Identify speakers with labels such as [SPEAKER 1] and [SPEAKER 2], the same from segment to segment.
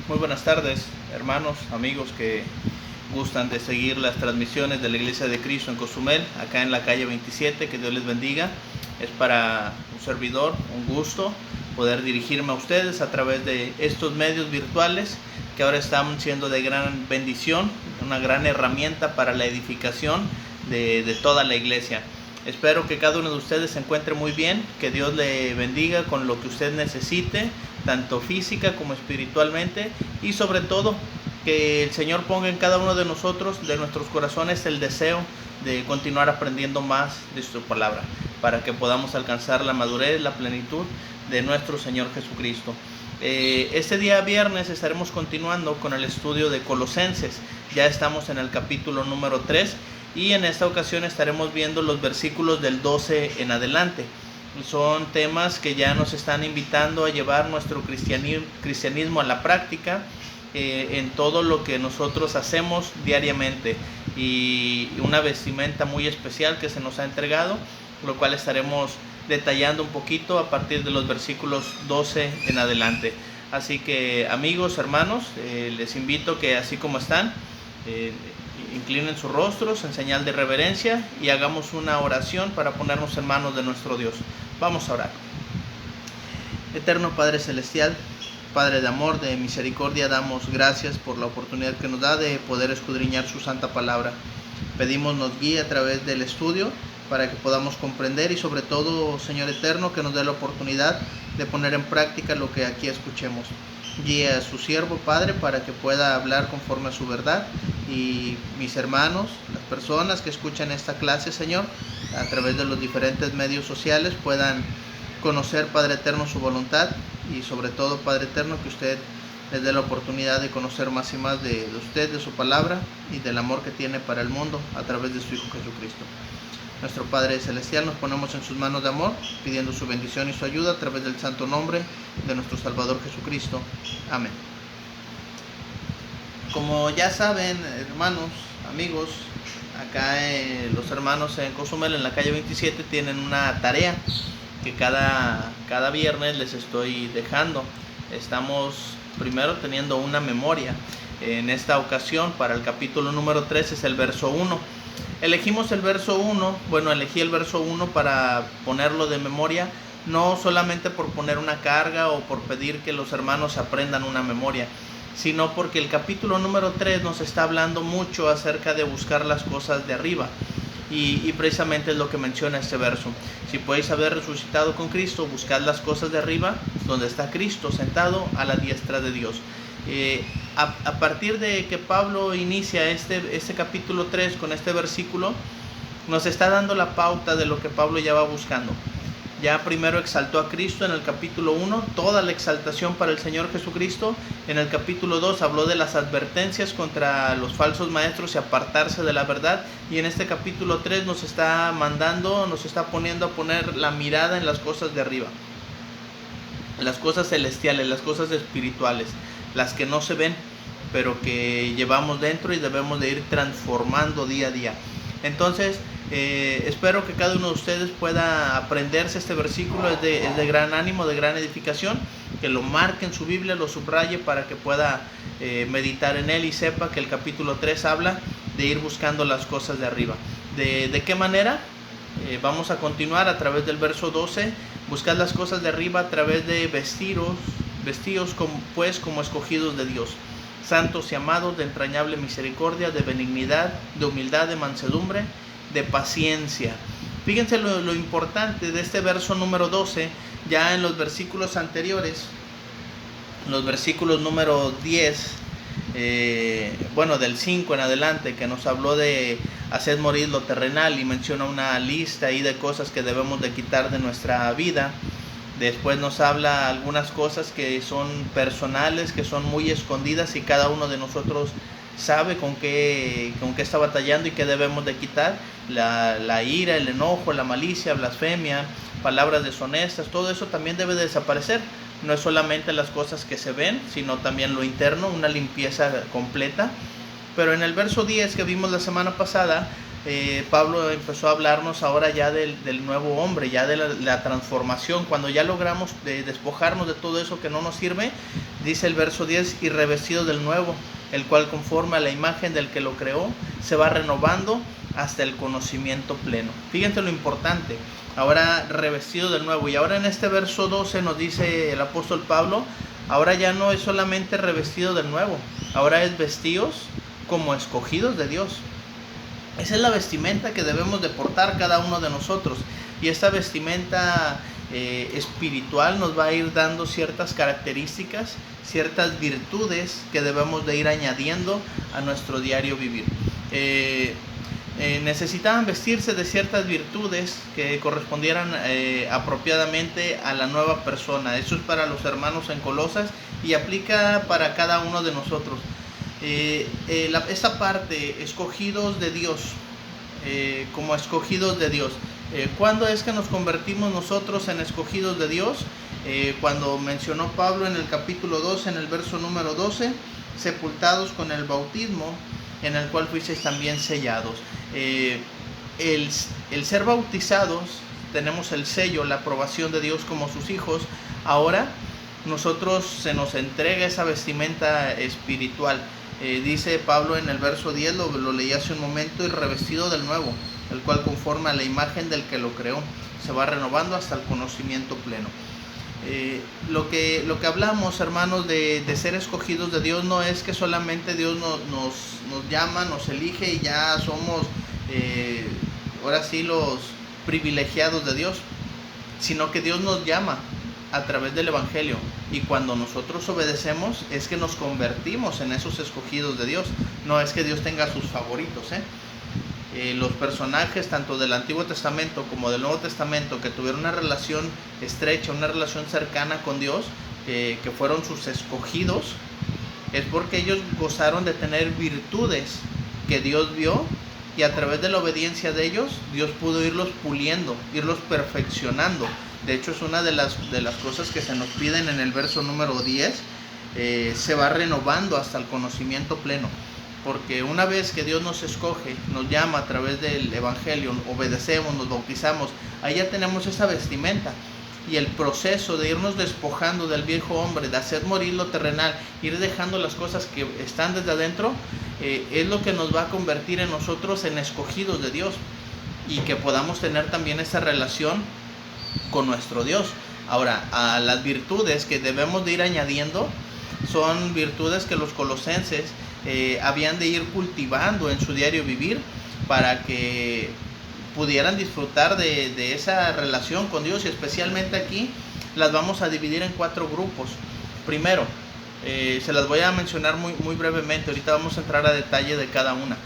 [SPEAKER 1] Muy buenas tardes, hermanos, amigos que gustan de seguir las transmisiones de la Iglesia de Cristo en Cozumel, acá en la calle 27. Que Dios les bendiga. Es para un servidor un gusto poder dirigirme a ustedes a través de estos medios virtuales que ahora están siendo de gran bendición, una gran herramienta para la edificación de toda la iglesia. Espero que cada uno de ustedes se encuentre muy bien, que Dios le bendiga con lo que usted necesite, tanto física como espiritualmente, y sobre todo que el Señor ponga en cada uno de nosotros, de nuestros corazones, el deseo de continuar aprendiendo más de su palabra, para que podamos alcanzar la madurez, la plenitud de nuestro Señor Jesucristo. Este día viernes estaremos continuando con el estudio de Colosenses. Ya estamos en el capítulo número 3 y en esta ocasión estaremos viendo los versículos del 12 en adelante. Son temas que ya nos están invitando a llevar nuestro cristianismo a la práctica, en todo lo que nosotros hacemos diariamente, y una vestimenta muy especial que se nos ha entregado, lo cual estaremos detallando un poquito a partir de los versículos 12 en adelante. Así que, amigos, hermanos, les invito que así como están, inclinen sus rostros en señal de reverencia y hagamos una oración para ponernos en manos de nuestro Dios. Vamos a orar. Eterno Padre Celestial, Padre de amor, de misericordia, damos gracias por la oportunidad que nos da de poder escudriñar su santa palabra. Pedimos nos guíe a través del estudio para que podamos comprender, y sobre todo, Señor eterno, que nos dé la oportunidad de poner en práctica lo que aquí escuchemos. Guía a su siervo, Padre, para que pueda hablar conforme a su verdad, y mis hermanos, las personas que escuchan esta clase, Señor, a través de los diferentes medios sociales, puedan conocer, Padre eterno, su voluntad, y sobre todo, Padre eterno, que usted les dé la oportunidad de conocer más y más de usted, de su palabra y del amor que tiene para el mundo a través de su Hijo Jesucristo. Nuestro Padre Celestial, nos ponemos en sus manos de amor, pidiendo su bendición y su ayuda a través del santo nombre de nuestro Salvador Jesucristo. Amén. Como ya saben, hermanos, amigos, acá los hermanos en Cozumel, en la calle 27, tienen una tarea que cada viernes les estoy dejando. Estamos primero teniendo una memoria. En esta ocasión, para el capítulo número 3, es el verso 1. Elegí el verso 1 para ponerlo de memoria, no solamente por poner una carga o por pedir que los hermanos aprendan una memoria, sino porque el capítulo número 3 nos está hablando mucho acerca de buscar las cosas de arriba, y precisamente es lo que menciona este verso. Si podéis haber resucitado con Cristo, buscad las cosas de arriba, donde está Cristo sentado a la diestra de Dios. A partir de que Pablo inicia este capítulo 3 con este versículo, nos está dando la pauta de lo que Pablo ya va buscando. Ya primero exaltó a Cristo en el capítulo 1, toda la exaltación para el Señor Jesucristo. En el capítulo 2 habló de las advertencias contra los falsos maestros y apartarse de la verdad. Y en este capítulo 3 nos está poniendo a poner la mirada en las cosas de arriba, las cosas celestiales, las cosas espirituales, las que no se ven, pero que llevamos dentro y debemos de ir transformando día a día. Entonces, espero que cada uno de ustedes pueda aprenderse este versículo. Es de gran ánimo, de gran edificación, que lo marque en su Biblia, lo subraye para que pueda meditar en él y sepa que el capítulo 3 habla de ir buscando las cosas de arriba. ¿De qué manera? Vamos a continuar a través del verso 12. Buscad las cosas de arriba a través de vestidos como escogidos de Dios, santos y amados, de entrañable misericordia, de benignidad, de humildad, de mansedumbre, de paciencia. Fíjense lo importante de este verso número 12. Ya en los versículos anteriores, los versículos número 10, del 5 en adelante, que nos habló de hacer morir lo terrenal, y menciona una lista ahí de cosas que debemos de quitar de nuestra vida. Después nos habla algunas cosas que son personales, que son muy escondidas, y cada uno de nosotros sabe con qué está batallando y qué debemos de quitar. La ira, el enojo, la malicia, blasfemia, palabras deshonestas, todo eso también debe de desaparecer. No es solamente las cosas que se ven, sino también lo interno, una limpieza completa. Pero en el verso 10 que vimos la semana pasada, Pablo empezó a hablarnos ahora ya del nuevo hombre, ya de la transformación. Cuando ya logramos despojarnos de todo eso que no nos sirve, dice el verso 10, y revestido del nuevo, el cual conforme a la imagen del que lo creó, se va renovando hasta el conocimiento pleno. Fíjense lo importante, ahora revestido del nuevo. Y ahora en este verso 12 nos dice el apóstol Pablo, ahora ya no es solamente revestido del nuevo, ahora es vestidos como escogidos de Dios. Esa es la vestimenta que debemos de portar cada uno de nosotros. Y esta vestimenta espiritual nos va a ir dando ciertas características, ciertas virtudes que debemos de ir añadiendo a nuestro diario vivir. Necesitaban vestirse de ciertas virtudes que correspondieran apropiadamente a la nueva persona. Eso es para los hermanos en Colosas y aplica para cada uno de nosotros. Esta parte, escogidos de Dios, como escogidos de Dios. ¿Cuándo es que nos convertimos nosotros en escogidos de Dios? Cuando mencionó Pablo en el capítulo 2, en el verso número 12, sepultados con el bautismo, en el cual fuisteis también sellados. El ser bautizados, tenemos el sello, la aprobación de Dios como sus hijos. Ahora nosotros se nos entrega esa vestimenta espiritual. Dice Pablo en el verso 10, lo leí hace un momento, y revestido del nuevo, el cual conforme a la imagen del que lo creó, se va renovando hasta el conocimiento pleno. Lo que hablamos, hermanos, de ser escogidos de Dios, no es que solamente Dios nos llama, nos elige y ya somos ahora sí los privilegiados de Dios, sino que Dios nos llama a través del Evangelio, y cuando nosotros obedecemos es que nos convertimos en esos escogidos de Dios. No es que Dios tenga sus favoritos, los personajes tanto del Antiguo Testamento como del Nuevo Testamento que tuvieron una relación estrecha, una relación cercana con Dios, que fueron sus escogidos, es porque ellos gozaron de tener virtudes que Dios vio, y a través de la obediencia de ellos Dios pudo irlos puliendo, irlos perfeccionando. De hecho, es una de las cosas que se nos piden en el verso número 10. Se va renovando hasta el conocimiento pleno. Porque una vez que Dios nos escoge, nos llama a través del Evangelio, obedecemos, nos bautizamos, ahí ya tenemos esa vestimenta. Y el proceso de irnos despojando del viejo hombre, de hacer morir lo terrenal, ir dejando las cosas que están desde adentro, es lo que nos va a convertir en nosotros en escogidos de Dios. Y que podamos tener también esa relación con nuestro Dios. Ahora, a las virtudes que debemos de ir añadiendo, son virtudes que los colosenses habían de ir cultivando en su diario vivir, para que pudieran disfrutar de esa relación con Dios. Y especialmente aquí las vamos a dividir en 4 grupos. Primero, se las voy a mencionar muy brevemente, ahorita vamos a entrar a detalle de cada una.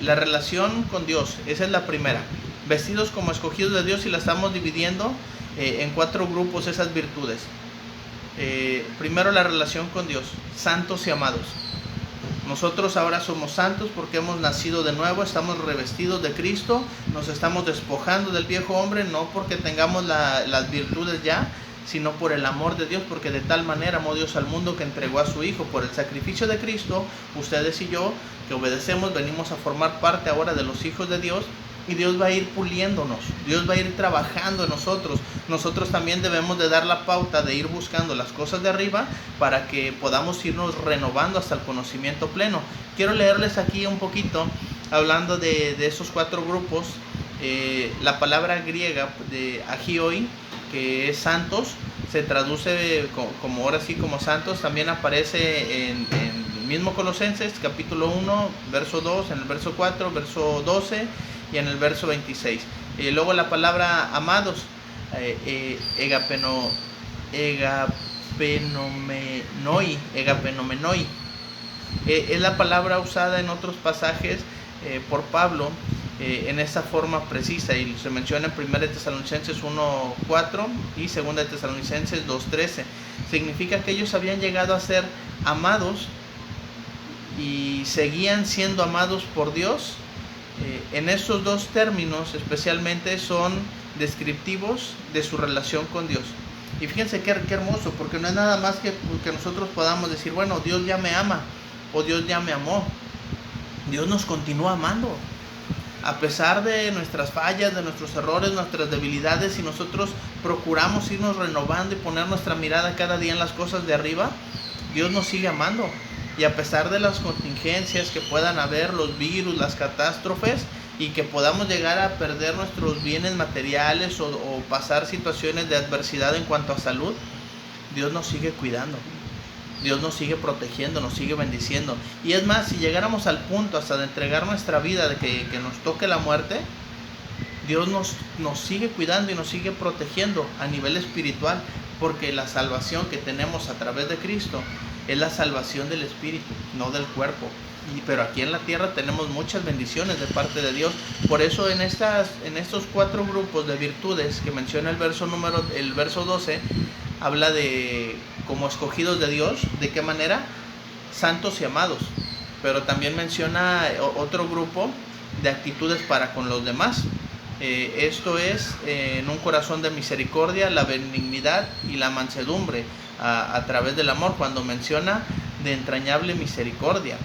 [SPEAKER 1] La relación con Dios, esa es la primera. Vestidos como escogidos de Dios, y la estamos dividiendo en 4 grupos, esas virtudes. Primero, la relación con Dios, santos y amados. Nosotros ahora somos santos porque hemos nacido de nuevo, estamos revestidos de Cristo, nos estamos despojando del viejo hombre, no porque tengamos las virtudes ya, sino por el amor de Dios, porque de tal manera amó Dios al mundo que entregó a su Hijo. Por el sacrificio de Cristo, ustedes y yo, que obedecemos, venimos a formar parte ahora de los hijos de Dios, y Dios va a ir puliéndonos, Dios va a ir trabajando en nosotros. Nosotros también debemos de dar la pauta de ir buscando las cosas de arriba, para que podamos irnos renovando hasta el conocimiento pleno. Quiero leerles aquí un poquito, hablando de esos 4 grupos. La palabra griega de agioi, que es santos, se traduce como ahora sí como santos. También aparece en el mismo Colosenses capítulo 1 verso 2, en el verso 4, verso 12 y en el verso 26. Luego la palabra amados, egapenomenoi, es la palabra usada en otros pasajes por Pablo en esta forma precisa, y se menciona en 1 Tesalonicenses 1:4 y 2 Tesalonicenses 2:13. Significa que ellos habían llegado a ser amados y seguían siendo amados por Dios. En estos 2 términos especialmente son descriptivos de su relación con Dios. Y fíjense qué hermoso, porque no es nada más que nosotros podamos decir, bueno, Dios ya me ama o Dios ya me amó. Dios nos continúa amando. A pesar de nuestras fallas, de nuestros errores, nuestras debilidades, si nosotros procuramos irnos renovando y poner nuestra mirada cada día en las cosas de arriba, Dios nos sigue amando. Y a pesar de las contingencias que puedan haber, los virus, las catástrofes, y que podamos llegar a perder nuestros bienes materiales o pasar situaciones de adversidad en cuanto a salud, Dios nos sigue cuidando. Dios nos sigue protegiendo, nos sigue bendiciendo. Y es más, si llegáramos al punto hasta de entregar nuestra vida, de que nos toque la muerte, Dios nos sigue cuidando y nos sigue protegiendo a nivel espiritual, porque la salvación que tenemos a través de Cristo es la salvación del espíritu, no del cuerpo. Pero aquí en la tierra tenemos muchas bendiciones de parte de Dios. Por eso en estos 4 grupos de virtudes que menciona el verso 12, habla de como escogidos de Dios, ¿de qué manera? Santos y amados. Pero también menciona otro grupo de actitudes para con los demás. Esto es en un corazón de misericordia, la benignidad y la mansedumbre a través del amor, cuando menciona de entrañable misericordia.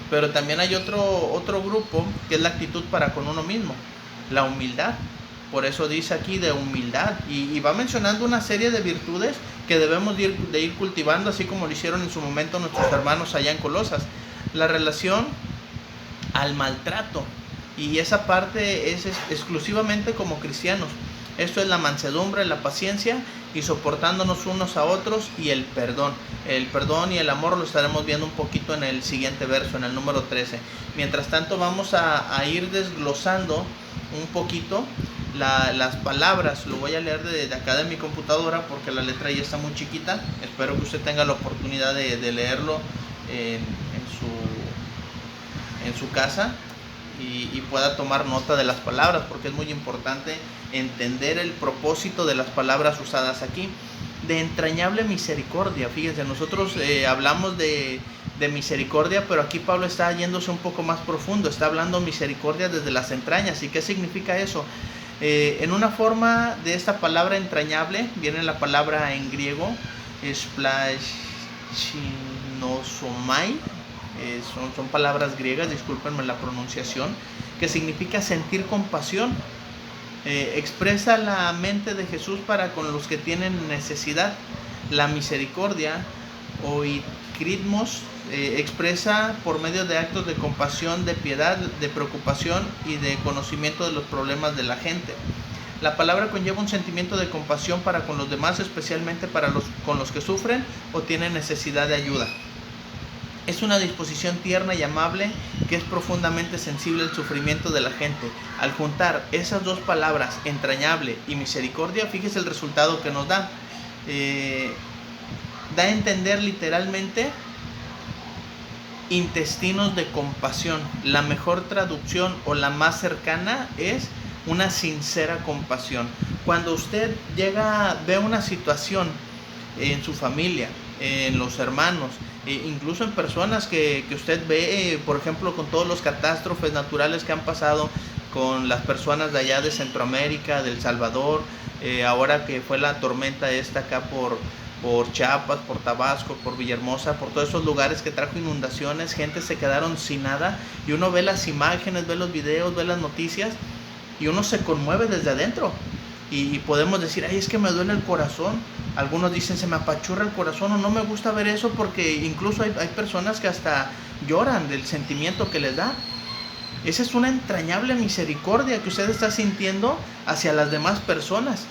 [SPEAKER 1] Pero también hay otro grupo que es la actitud para con uno mismo, la humildad. Por eso dice aquí de humildad, y va mencionando una serie de virtudes que debemos de ir cultivando, así como lo hicieron en su momento nuestros hermanos allá en Colosas. La relación al maltrato, y esa parte es exclusivamente como cristianos. Esto es la mansedumbre, la paciencia y soportándonos unos a otros, y el perdón. El perdón y el amor lo estaremos viendo un poquito en el siguiente verso, en el número 13. Mientras tanto vamos a ir desglosando un poquito las palabras. Lo voy a leer de acá de mi computadora porque la letra ya está muy chiquita. Espero que usted tenga la oportunidad de leerlo en su casa y pueda tomar nota de las palabras, porque es muy importante entender el propósito de las palabras usadas aquí. De entrañable misericordia. Fíjense, nosotros hablamos de misericordia, pero aquí Pablo está yéndose un poco más profundo, está hablando misericordia desde las entrañas. ¿Y qué significa eso? En una forma de esta palabra entrañable viene la palabra en griego splashnosomai. Son palabras griegas, discúlpenme la pronunciación, que significa sentir compasión. Expresa la mente de Jesús para con los que tienen necesidad. La misericordia o ikritmos expresa por medio de actos de compasión, de piedad, de preocupación y de conocimiento de los problemas de la gente. La palabra conlleva un sentimiento de compasión para con los demás, especialmente con los que sufren o tienen necesidad de ayuda. Es una disposición tierna y amable que es profundamente sensible al sufrimiento de la gente. Al juntar esas dos palabras, entrañable y misericordia, fíjese el resultado que nos da. Da a entender literalmente intestinos de compasión. La mejor traducción o la más cercana es una sincera compasión. Cuando usted ve una situación en su familia, en los hermanos, incluso en personas que usted ve, por ejemplo, con todos los catástrofes naturales que han pasado con las personas de allá de Centroamérica, de El Salvador, ahora que fue la tormenta esta acá por Chiapas, por Tabasco, por Villahermosa, por todos esos lugares que trajo inundaciones, gente se quedaron sin nada, y uno ve las imágenes, ve los videos, ve las noticias, y uno se conmueve desde adentro, y podemos decir, ay, es que me duele el corazón. Algunos dicen, se me apachurra el corazón, o no me gusta ver eso, porque incluso hay personas que hasta lloran del sentimiento que les da. Esa es una entrañable misericordia que usted está sintiendo hacia las demás personas.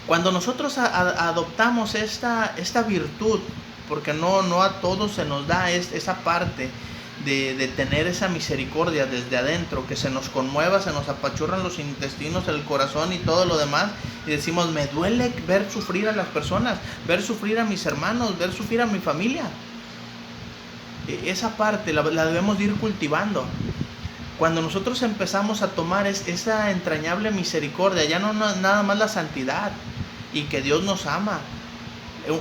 [SPEAKER 1] Cuando nosotros adoptamos esta virtud, porque no a todos se nos da esa parte de tener esa misericordia desde adentro, que se nos conmueva, se nos apachurran los intestinos, el corazón y todo lo demás, y decimos, me duele ver sufrir a las personas, ver sufrir a mis hermanos, ver sufrir a mi familia. Esa parte la debemos ir cultivando. Cuando nosotros empezamos a tomar esa entrañable misericordia, ya no nada más la santidad y que Dios nos ama,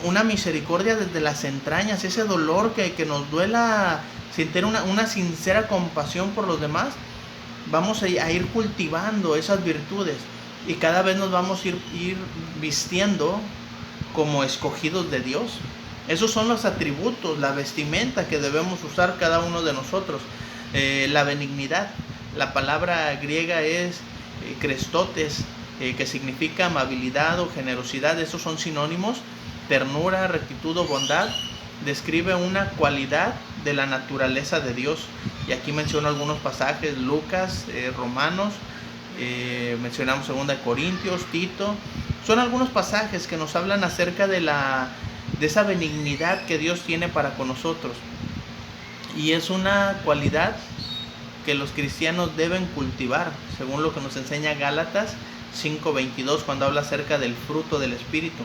[SPEAKER 1] una misericordia desde las entrañas, ese dolor que nos duela, sentir una sincera compasión por los demás, vamos a ir cultivando esas virtudes, y cada vez nos vamos a ir vistiendo como escogidos de Dios. Esos son los atributos, la vestimenta que debemos usar cada uno de nosotros. La benignidad. La palabra griega es crestotes, que significa amabilidad o generosidad. Esos son sinónimos. Ternura, rectitud o bondad. Describe una cualidad de la naturaleza de Dios. Y aquí menciono algunos pasajes: Lucas, Romanos, mencionamos 2 Corintios, Tito. Son algunos pasajes que nos hablan acerca de esa benignidad que Dios tiene para con nosotros. Y es una cualidad que los cristianos deben cultivar, según lo que nos enseña Gálatas 5:22, cuando habla acerca del fruto del Espíritu.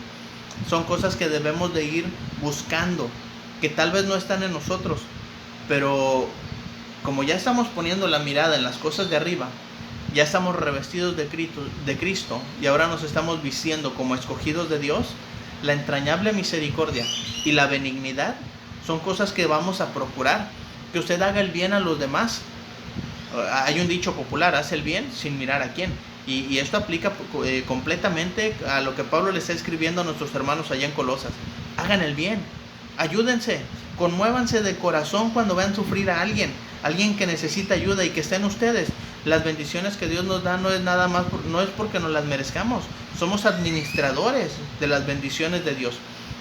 [SPEAKER 1] Son cosas que debemos de ir buscando, que tal vez no están en nosotros, pero como ya estamos poniendo la mirada en las cosas de arriba, ya estamos revestidos de Cristo y ahora nos estamos vistiendo como escogidos de Dios, la entrañable misericordia y la benignidad son cosas que vamos a procurar. Que usted haga el bien a los demás. Hay un dicho popular: haz el bien sin mirar a quién. Y esto aplica completamente a lo que Pablo le está escribiendo a nuestros hermanos allá en Colosas. Hagan el bien, ayúdense, conmuévanse de corazón cuando vean sufrir a alguien que necesita ayuda y que esté en ustedes. Las bendiciones que Dios nos da no es nada más, no es porque nos las merezcamos. Somos administradores de las bendiciones de Dios.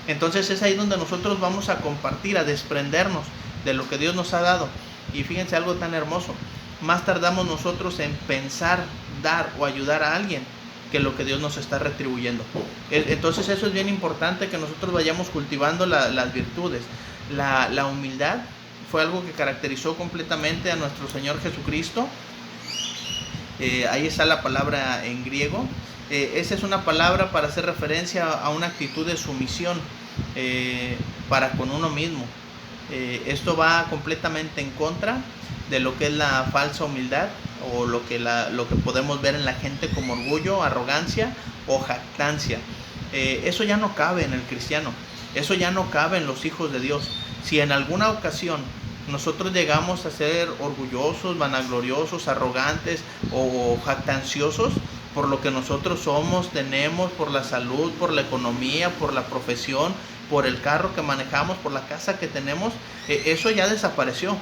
[SPEAKER 1] Entonces es ahí donde nosotros vamos a compartir, a desprendernos de lo que Dios nos ha dado. Y fíjense algo tan hermoso: más tardamos nosotros en pensar, dar o ayudar a alguien que lo que Dios nos está retribuyendo. Entonces eso es bien importante, que nosotros vayamos cultivando las virtudes. La humildad fue algo que caracterizó completamente a nuestro Señor Jesucristo. Ahí está la palabra en griego. Esa es una palabra para hacer referencia a una actitud de sumisión para con uno mismo. Esto va completamente en contra de lo que es la falsa humildad, o lo que podemos ver en la gente como orgullo, arrogancia o jactancia. Eso ya no cabe en el cristiano, eso ya no cabe en los hijos de Dios. Si en alguna ocasión nosotros llegamos a ser orgullosos, vanagloriosos, arrogantes o jactanciosos por lo que nosotros somos, tenemos, por la salud, por la economía, por la profesión, por el carro que manejamos, por la casa que tenemos, eso ya desapareció.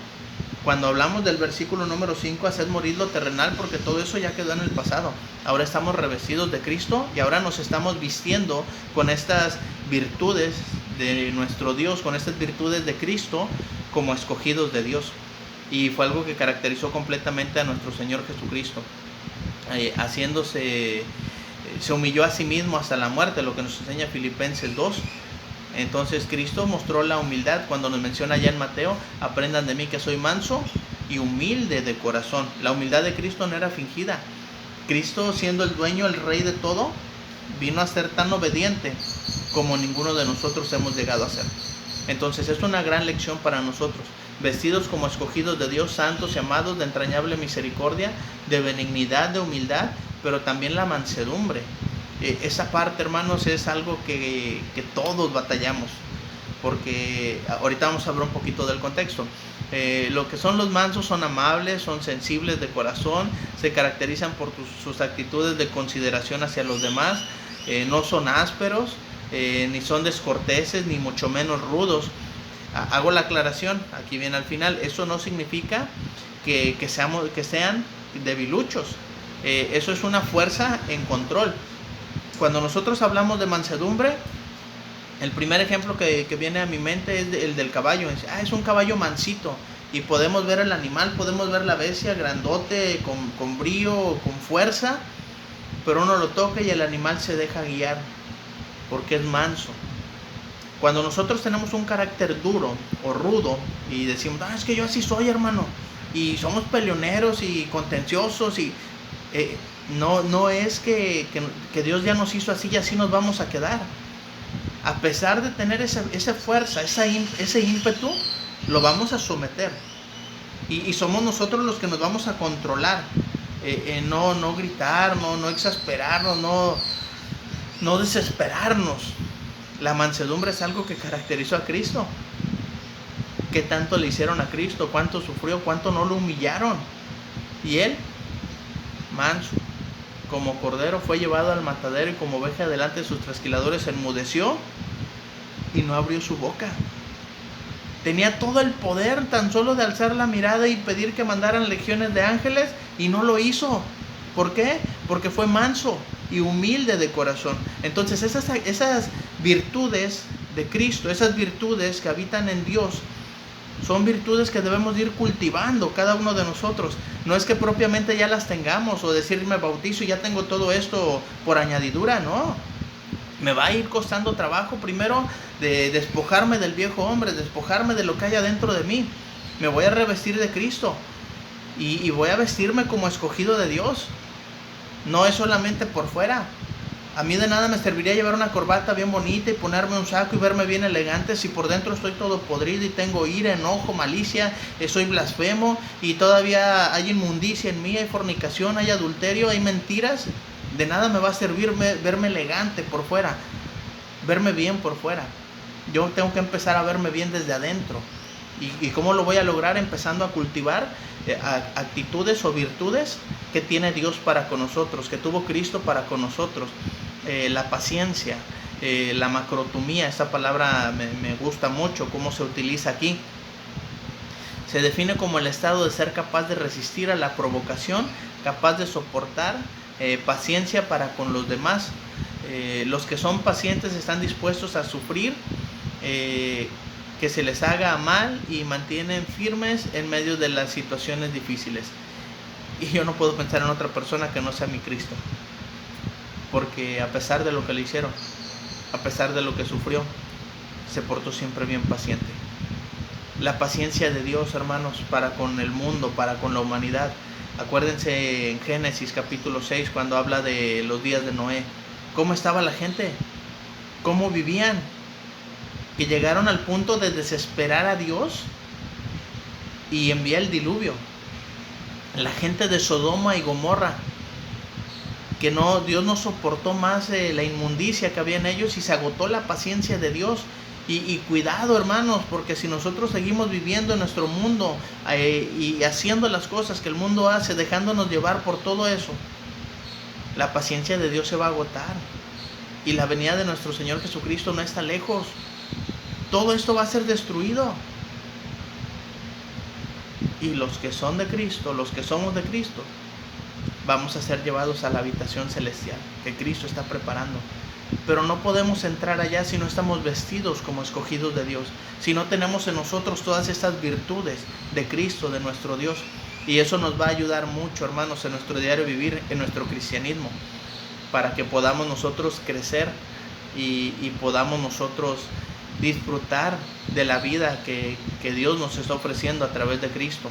[SPEAKER 1] Cuando hablamos del versículo número 5, haced morir lo terrenal, porque todo eso ya quedó en el pasado. Ahora estamos revestidos de Cristo y ahora nos estamos vistiendo con estas virtudes de nuestro Dios, con estas virtudes de Cristo, como escogidos de Dios. Y fue algo que caracterizó completamente a nuestro Señor Jesucristo. Se humilló a sí mismo hasta la muerte, lo que nos enseña Filipenses 2. Entonces Cristo mostró la humildad cuando nos menciona allá en Mateo: aprendan de mí que soy manso y humilde de corazón. La humildad de Cristo no era fingida. Cristo, siendo el dueño, el rey de todo, vino a ser tan obediente como ninguno de nosotros hemos llegado a ser. Entonces es una gran lección para nosotros, vestidos como escogidos de Dios, santos y amados, de entrañable misericordia, de benignidad, de humildad, pero también la mansedumbre. Esa parte, hermanos, es algo que todos batallamos, porque ahorita vamos a hablar un poquito del contexto. Lo que son los mansos son amables, son sensibles de corazón, se caracterizan por sus actitudes de consideración hacia los demás, no son ásperos, ni son descorteses, ni mucho menos rudos. Hago la aclaración, aquí viene al final: eso no significa que sean debiluchos. Eso es una fuerza en control. Cuando nosotros hablamos de mansedumbre, el primer ejemplo que viene a mi mente es el del caballo. Es un caballo mansito, y podemos ver el animal, podemos ver la bestia grandote, con brío, con fuerza, pero uno lo toca y el animal se deja guiar porque es manso. Cuando nosotros tenemos un carácter duro o rudo y decimos: es que yo así soy, hermano, y somos peleoneros y contenciosos, y no es que Dios ya nos hizo así y así nos vamos a quedar. A pesar de tener esa fuerza, ese ímpetu, lo vamos a someter. Y somos nosotros los que nos vamos a controlar. No gritar, no exasperarnos, no desesperarnos. La mansedumbre es algo que caracterizó a Cristo. ¿Qué tanto le hicieron a Cristo? ¿Cuánto sufrió? ¿Cuánto no lo humillaron? Y Él, manso, como cordero fue llevado al matadero, y como oveja delante de sus trasquiladores enmudeció y no abrió su boca. Tenía todo el poder tan solo de alzar la mirada y pedir que mandaran legiones de ángeles, y no lo hizo. ¿Por qué? Porque fue manso y humilde de corazón. Entonces esas virtudes de Cristo, esas virtudes que habitan en Dios, son virtudes que debemos ir cultivando cada uno de nosotros. No es que propiamente ya las tengamos o decir me bautizo y ya tengo todo esto por añadidura, no. Me va a ir costando trabajo primero de despojarme del viejo hombre, despojarme de lo que hay adentro de mí. Me voy a revestir de Cristo y voy a vestirme como escogido de Dios. No es solamente por fuera. A mí de nada me serviría llevar una corbata bien bonita y ponerme un saco y verme bien elegante si por dentro estoy todo podrido y tengo ira, enojo, malicia, soy blasfemo y todavía hay inmundicia en mí, hay fornicación, hay adulterio, hay mentiras. De nada me va a servir verme elegante por fuera, verme bien por fuera. Yo tengo que empezar a verme bien desde adentro. ¿Y cómo lo voy a lograr? Empezando a cultivar actitudes o virtudes que tiene Dios para con nosotros, que tuvo Cristo para con nosotros. La paciencia, la macrotumía, esta palabra me gusta mucho, cómo se utiliza aquí. Se define como el estado de ser capaz de resistir a la provocación, capaz de soportar, paciencia para con los demás. Los que son pacientes están dispuestos a sufrir, que se les haga mal y mantienen firmes en medio de las situaciones difíciles. Y yo no puedo pensar en otra persona que no sea mi Cristo, porque a pesar de lo que le hicieron, a pesar de lo que sufrió, se portó siempre bien paciente. La paciencia de Dios, hermanos, para con el mundo, para con la humanidad. Acuérdense en Génesis capítulo 6 cuando habla de los días de Noé. ¿Cómo estaba la gente? ¿Cómo vivían? Que llegaron al punto de desesperar a Dios y envía el diluvio. La gente de Sodoma y Gomorra, que Dios no soportó más la inmundicia que había en ellos y se agotó la paciencia de Dios. Y cuidado, hermanos, porque si nosotros seguimos viviendo en nuestro mundo y haciendo las cosas que el mundo hace, dejándonos llevar por todo eso, la paciencia de Dios se va a agotar y la venida de nuestro Señor Jesucristo no está lejos. Todo esto va a ser destruido. Y los que son de Cristo, los que somos de Cristo, vamos a ser llevados a la habitación celestial que Cristo está preparando. Pero no podemos entrar allá si no estamos vestidos como escogidos de Dios, si no tenemos en nosotros todas estas virtudes de Cristo, de nuestro Dios. Y eso nos va a ayudar mucho, hermanos, en nuestro diario vivir, en nuestro cristianismo, para que podamos nosotros crecer y podamos nosotros disfrutar de la vida que Dios nos está ofreciendo a través de Cristo.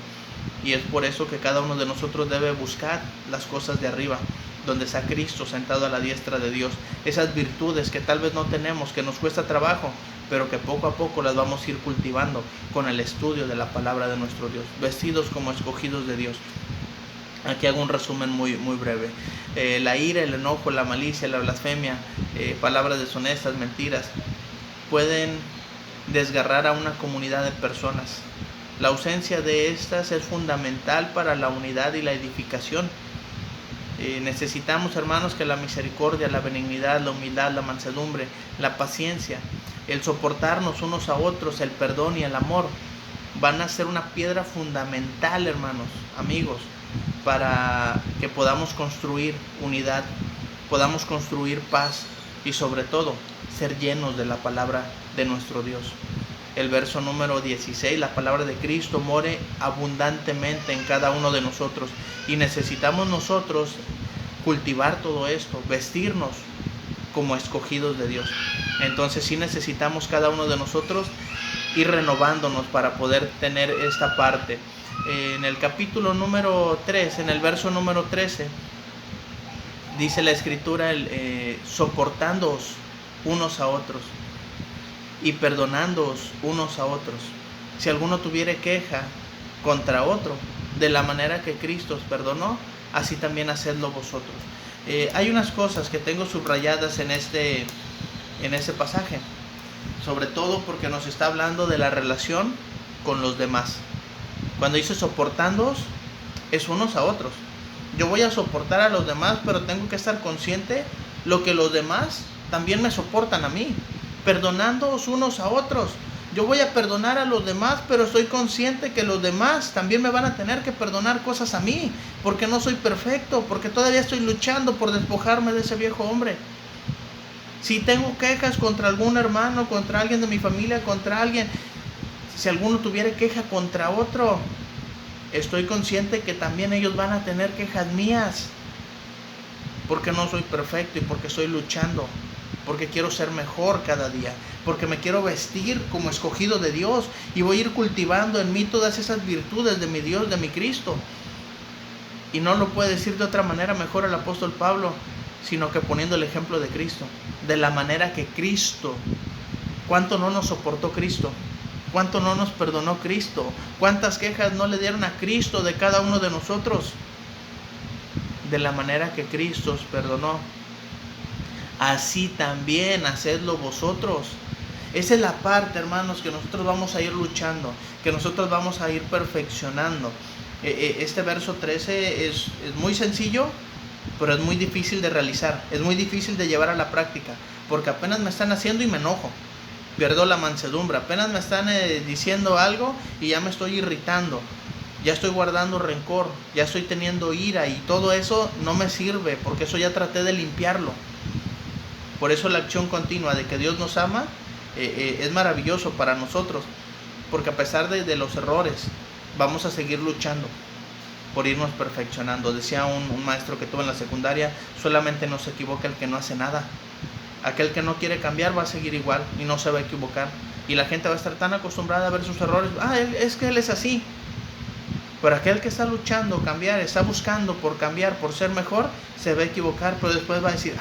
[SPEAKER 1] Y es por eso que cada uno de nosotros debe buscar las cosas de arriba, donde está Cristo sentado a la diestra de Dios. Esas virtudes que tal vez no tenemos, que nos cuesta trabajo, pero que poco a poco las vamos a ir cultivando con el estudio de la palabra de nuestro Dios, vestidos como escogidos de Dios. Aquí hago un resumen muy breve. La ira, el enojo, la malicia, la blasfemia, palabras deshonestas, mentiras, pueden desgarrar a una comunidad de personas. La ausencia de estas es fundamental para la unidad y la edificación. Necesitamos, hermanos, que la misericordia, la benignidad, la humildad, la mansedumbre, la paciencia, el soportarnos unos a otros, el perdón y el amor van a ser una piedra fundamental, hermanos, amigos, para que podamos construir unidad, podamos construir paz y sobre todo ser llenos de la palabra de nuestro Dios. El verso número 16, la palabra de Cristo more abundantemente en cada uno de nosotros y necesitamos nosotros cultivar todo esto, vestirnos como escogidos de Dios. Entonces sí necesitamos cada uno de nosotros ir renovándonos para poder tener esta parte. En el capítulo número 3, en el verso número 13, dice la escritura, soportándoos unos a otros y perdonándoos unos a otros. Si alguno tuviere queja contra otro, de la manera que Cristo os perdonó, así también hacedlo vosotros. Hay unas cosas que tengo subrayadas en este pasaje, sobre todo porque nos está hablando de la relación con los demás. Cuando dice soportándoos, es unos a otros. Yo voy a soportar a los demás, pero tengo que estar consciente lo que los demás también me soportan a mí. Perdonándoos unos a otros. Yo voy a perdonar a los demás, pero estoy consciente que los demás también me van a tener que perdonar cosas a mí, porque no soy perfecto, porque todavía estoy luchando por despojarme de ese viejo hombre. Si tengo quejas contra algún hermano, contra alguien de mi familia, contra alguien, si alguno tuviera queja contra otro, estoy consciente que también ellos van a tener quejas mías, porque no soy perfecto y porque estoy luchando, porque quiero ser mejor cada día, porque me quiero vestir como escogido de Dios y voy a ir cultivando en mí todas esas virtudes de mi Dios, de mi Cristo. Y no lo puede decir de otra manera mejor el apóstol Pablo, sino que poniendo el ejemplo de Cristo, de la manera que Cristo, ¿cuánto no nos soportó Cristo? ¿Cuánto no nos perdonó Cristo? ¿Cuántas quejas no le dieron a Cristo de cada uno de nosotros? De la manera que Cristo os perdonó, así también hacedlo vosotros. Esa es la parte, hermanos, que nosotros vamos a ir luchando, que nosotros vamos a ir perfeccionando. Este verso 13 es muy sencillo, pero es muy difícil de realizar, es muy difícil de llevar a la práctica, porque apenas me están haciendo y me enojo, pierdo la mansedumbre, apenas me están diciendo algo y ya me estoy irritando, ya estoy guardando rencor, ya estoy teniendo ira, y todo eso no me sirve, porque eso ya traté de limpiarlo. Por eso la acción continua de que Dios nos ama es maravilloso para nosotros, porque a pesar de los errores vamos a seguir luchando por irnos perfeccionando. Decía un maestro que tuve en la secundaria, solamente no se equivoca el que no hace nada. Aquel que no quiere cambiar va a seguir igual y no se va a equivocar, y la gente va a estar tan acostumbrada a ver sus errores, es que él es así. Pero aquel que está luchando cambiar, está buscando por cambiar, por ser mejor, se va a equivocar, pero después va a decir,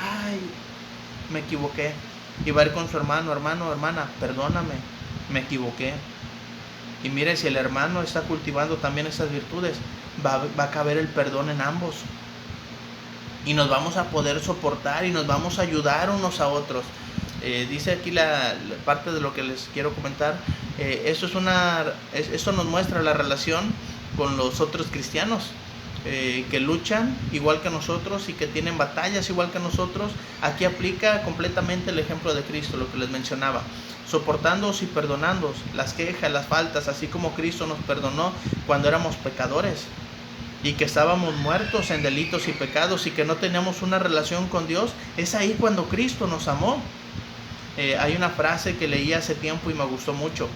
[SPEAKER 1] me equivoqué, y va a ir con su hermano, hermana, perdóname, me equivoqué. Y mire, si el hermano está cultivando también esas virtudes, va a caber el perdón en ambos, y nos vamos a poder soportar y nos vamos a ayudar unos a otros. Dice aquí la parte de lo que les quiero comentar. Esto nos muestra la relación con los otros cristianos, que luchan igual que nosotros y que tienen batallas igual que nosotros. Aquí aplica completamente el ejemplo de Cristo, lo que les mencionaba, soportándoos y perdonándoos las quejas, las faltas, así como Cristo nos perdonó cuando éramos pecadores y que estábamos muertos en delitos y pecados y que no teníamos una relación con Dios. Es ahí cuando Cristo nos amó. Hay una frase que leí hace tiempo y me gustó mucho: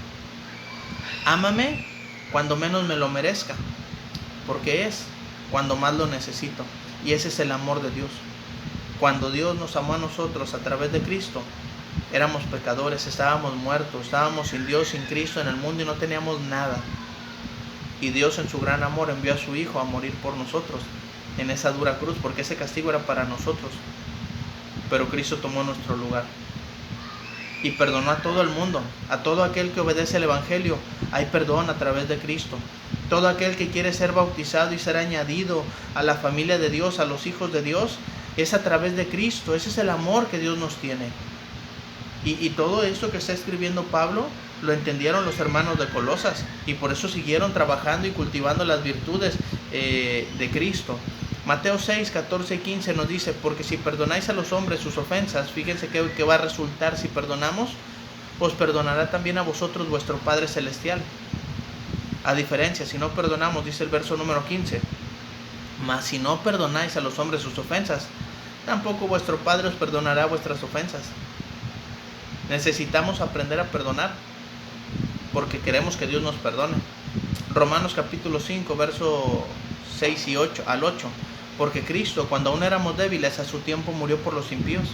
[SPEAKER 1] ámame cuando menos me lo merezca, porque es cuando más lo necesito. Y ese es el amor de Dios. Cuando Dios nos amó a nosotros a través de Cristo, éramos pecadores, estábamos muertos, estábamos sin Dios, sin Cristo en el mundo y no teníamos nada. Y Dios en su gran amor envió a su Hijo a morir por nosotros en esa dura cruz, porque ese castigo era para nosotros, pero Cristo tomó nuestro lugar y perdonó a todo el mundo, a todo aquel que obedece el Evangelio. Hay perdón a través de Cristo. Todo aquel que quiere ser bautizado y ser añadido a la familia de Dios, a los hijos de Dios, es a través de Cristo. Ese es el amor que Dios nos tiene. Y todo esto que está escribiendo Pablo lo entendieron los hermanos de Colosas, y por eso siguieron trabajando y cultivando las virtudes de Cristo. Mateo 6, 14 y 15 nos dice: porque si perdonáis a los hombres sus ofensas, fíjense que va a resultar si perdonamos, os perdonará también a vosotros vuestro Padre Celestial. A diferencia, si no perdonamos, dice el verso número 15, mas si no perdonáis a los hombres sus ofensas, tampoco vuestro Padre os perdonará vuestras ofensas. Necesitamos aprender a perdonar, porque queremos que Dios nos perdone. Romanos capítulo 5, verso 6 y 8 al 8. Porque Cristo, cuando aún éramos débiles, a su tiempo murió por los impíos.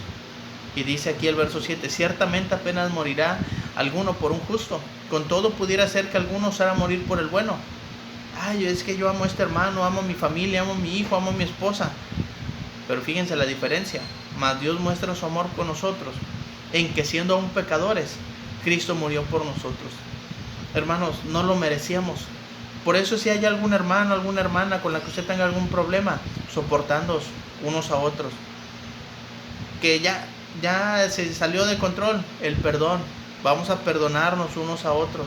[SPEAKER 1] Y dice aquí el verso 7, ciertamente apenas morirá alguno por un justo, con todo pudiera ser que alguno osara morir por el bueno. Es que yo amo a este hermano, amo a mi familia, amo a mi hijo, amo a mi esposa. Pero fíjense la diferencia. Mas Dios muestra su amor con nosotros, en que siendo aún pecadores, Cristo murió por nosotros. Hermanos, no lo merecíamos. Por eso, si hay algún hermano, alguna hermana con la que usted tenga algún problema, soportándoos unos a otros, que ya se salió de control, el perdón, vamos a perdonarnos unos a otros.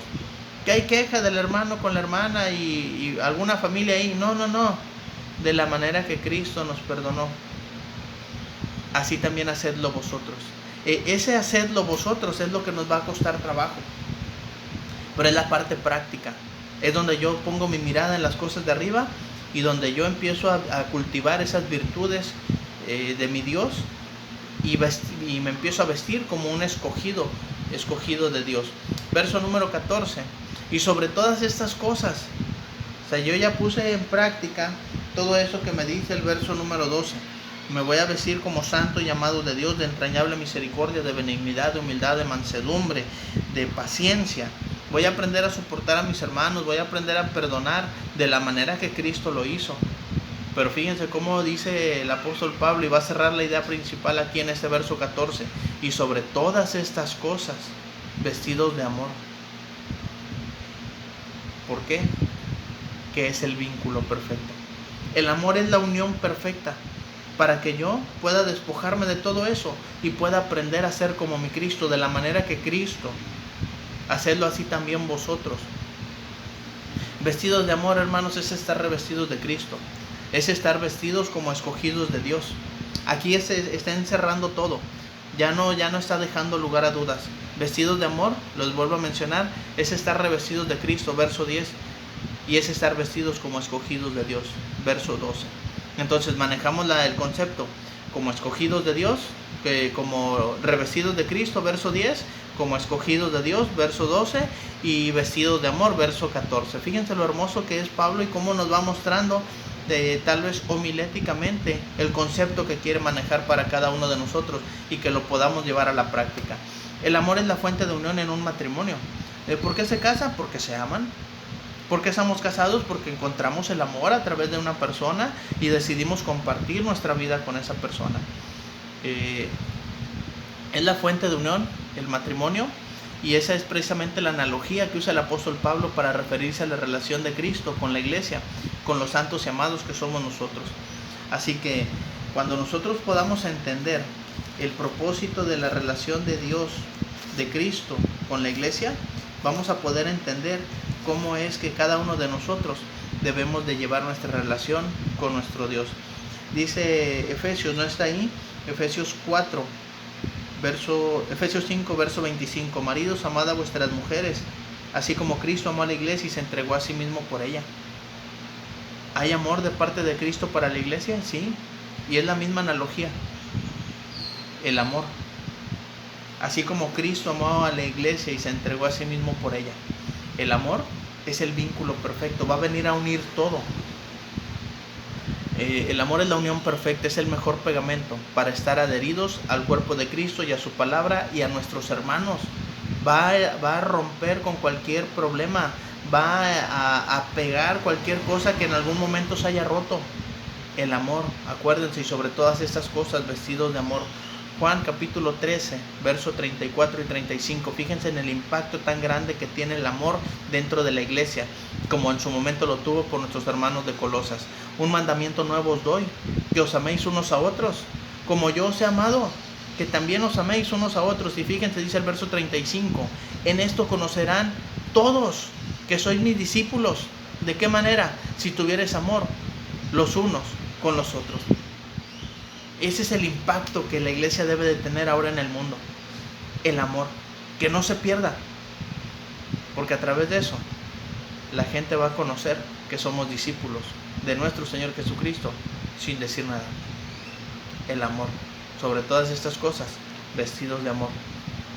[SPEAKER 1] Que hay queja del hermano con la hermana y alguna familia ahí, no, de la manera que Cristo nos perdonó, así también hacedlo vosotros. Ese hacedlo vosotros es lo que nos va a costar trabajo. pero es la parte práctica. Es donde yo pongo mi mirada en las cosas de arriba y donde yo empiezo a cultivar esas virtudes de mi Dios y me empiezo a vestir como un escogido de Dios. Verso número 14. Y sobre todas estas cosas, o sea, yo ya puse en práctica todo eso que me dice el verso número 12. Me voy a vestir como santo y amado de Dios, de entrañable misericordia, de benignidad, de humildad, de mansedumbre, de paciencia. Voy a aprender a soportar a mis hermanos, voy a aprender a perdonar de la manera que Cristo lo hizo. Pero fíjense cómo dice el apóstol Pablo, y va a cerrar la idea principal aquí en este verso 14. Y sobre todas estas cosas, vestidos de amor. ¿Por qué? Que es el vínculo perfecto. El amor es la unión perfecta para que yo pueda despojarme de todo eso y pueda aprender a ser como mi Cristo, de la manera que Cristo. Hacedlo así también vosotros. Vestidos de amor, hermanos, es estar revestidos de Cristo. Es estar vestidos como escogidos de Dios. Aquí está encerrando todo. Ya no está dejando lugar a dudas. Vestidos de amor, los vuelvo a mencionar, es estar revestidos de Cristo, verso 10. Y es estar vestidos como escogidos de Dios, verso 12. Entonces manejamos el concepto como escogidos de Dios, como revestidos de Cristo, verso 10, como escogidos de Dios, verso 12, y vestidos de amor, verso 14. Fíjense lo hermoso que es Pablo y cómo nos va mostrando tal vez homiléticamente el concepto que quiere manejar para cada uno de nosotros y que lo podamos llevar a la práctica. El amor es la fuente de unión en un matrimonio. ¿Por qué se casan? Porque se aman. ¿Por qué estamos casados? Porque encontramos el amor a través de una persona y decidimos compartir nuestra vida con esa persona. Es la fuente de unión, el matrimonio, y esa es precisamente la analogía que usa el apóstol Pablo para referirse a la relación de Cristo con la iglesia, con los santos y amados que somos nosotros. Así que cuando nosotros podamos entender el propósito de la relación de Dios, de Cristo con la iglesia, vamos a poder entender cómo es que cada uno de nosotros debemos de llevar nuestra relación con nuestro Dios. Dice Efesios, ¿no está ahí? Efesios 5, verso 25. Maridos, amad a vuestras mujeres, así como Cristo amó a la iglesia y se entregó a sí mismo por ella. ¿Hay amor de parte de Cristo para la iglesia? Sí. Y es la misma analogía. El amor. Así como Cristo amó a la iglesia y se entregó a sí mismo por ella. El amor es el vínculo perfecto. Va a venir a unir todo. El amor es la unión perfecta, es el mejor pegamento para estar adheridos al cuerpo de Cristo y a su palabra y a nuestros hermanos. Va a romper con cualquier problema, va a pegar cualquier cosa que en algún momento se haya roto. El amor, acuérdense, y sobre todas estas cosas, vestidos de amor. Juan capítulo 13, verso 34 y 35. Fíjense en el impacto tan grande que tiene el amor dentro de la iglesia, como en su momento lo tuvo por nuestros hermanos de Colosas. Un mandamiento nuevo os doy, que os améis unos a otros, como yo os he amado, que también os améis unos a otros. Y fíjense, dice el verso 35, en esto conocerán todos que sois mis discípulos. ¿De qué manera? Si tuvierais amor los unos con los otros. Ese es el impacto que la iglesia debe de tener ahora en el mundo. El amor. Que no se pierda. Porque a través de eso, la gente va a conocer que somos discípulos de nuestro Señor Jesucristo sin decir nada. El amor. Sobre todas estas cosas, vestidos de amor.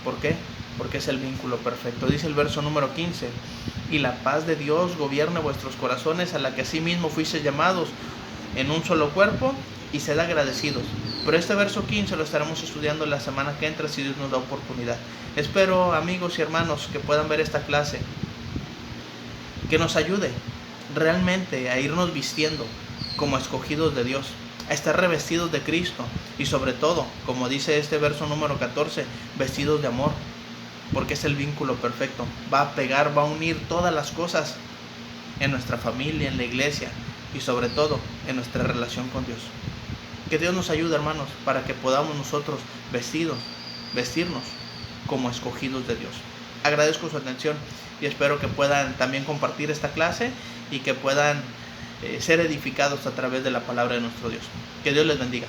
[SPEAKER 1] ¿Por qué? Porque es el vínculo perfecto. Dice el verso número 15. Y la paz de Dios gobierne vuestros corazones, a la que asimismo fuisteis llamados en un solo cuerpo, y sed agradecidos. Pero este verso 15 lo estaremos estudiando la semana que entra, si Dios nos da oportunidad. Espero, amigos y hermanos, que puedan ver esta clase, que nos ayude realmente a irnos vistiendo como escogidos de Dios, a estar revestidos de Cristo y sobre todo, como dice este verso número 14, vestidos de amor, porque es el vínculo perfecto. Va a pegar, va a unir todas las cosas en nuestra familia, en la iglesia y sobre todo en nuestra relación con Dios. Que Dios nos ayude, hermanos, para que podamos nosotros vestirnos como escogidos de Dios. Agradezco su atención y espero que puedan también compartir esta clase y que puedan ser edificados a través de la palabra de nuestro Dios. Que Dios les bendiga.